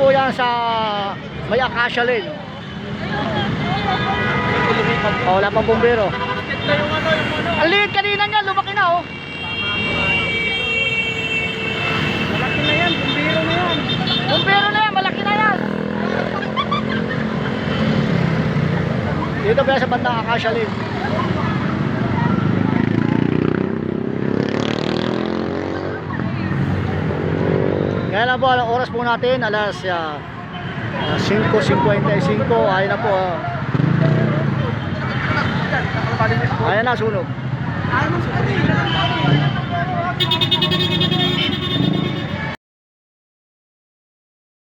po yan sa may Acacia Lane. Oh, wala pang bumbero. Ang liit kanina niya, lumaki na oh. Malaki na yan, bumbiro na yan. Bumbero na yan, malaki na yan. Dito pa sa bandang Acacia Lane. Ngayon lang po, ang oras po natin, alas 5:55. Ayun na po. Ayan na, sunog.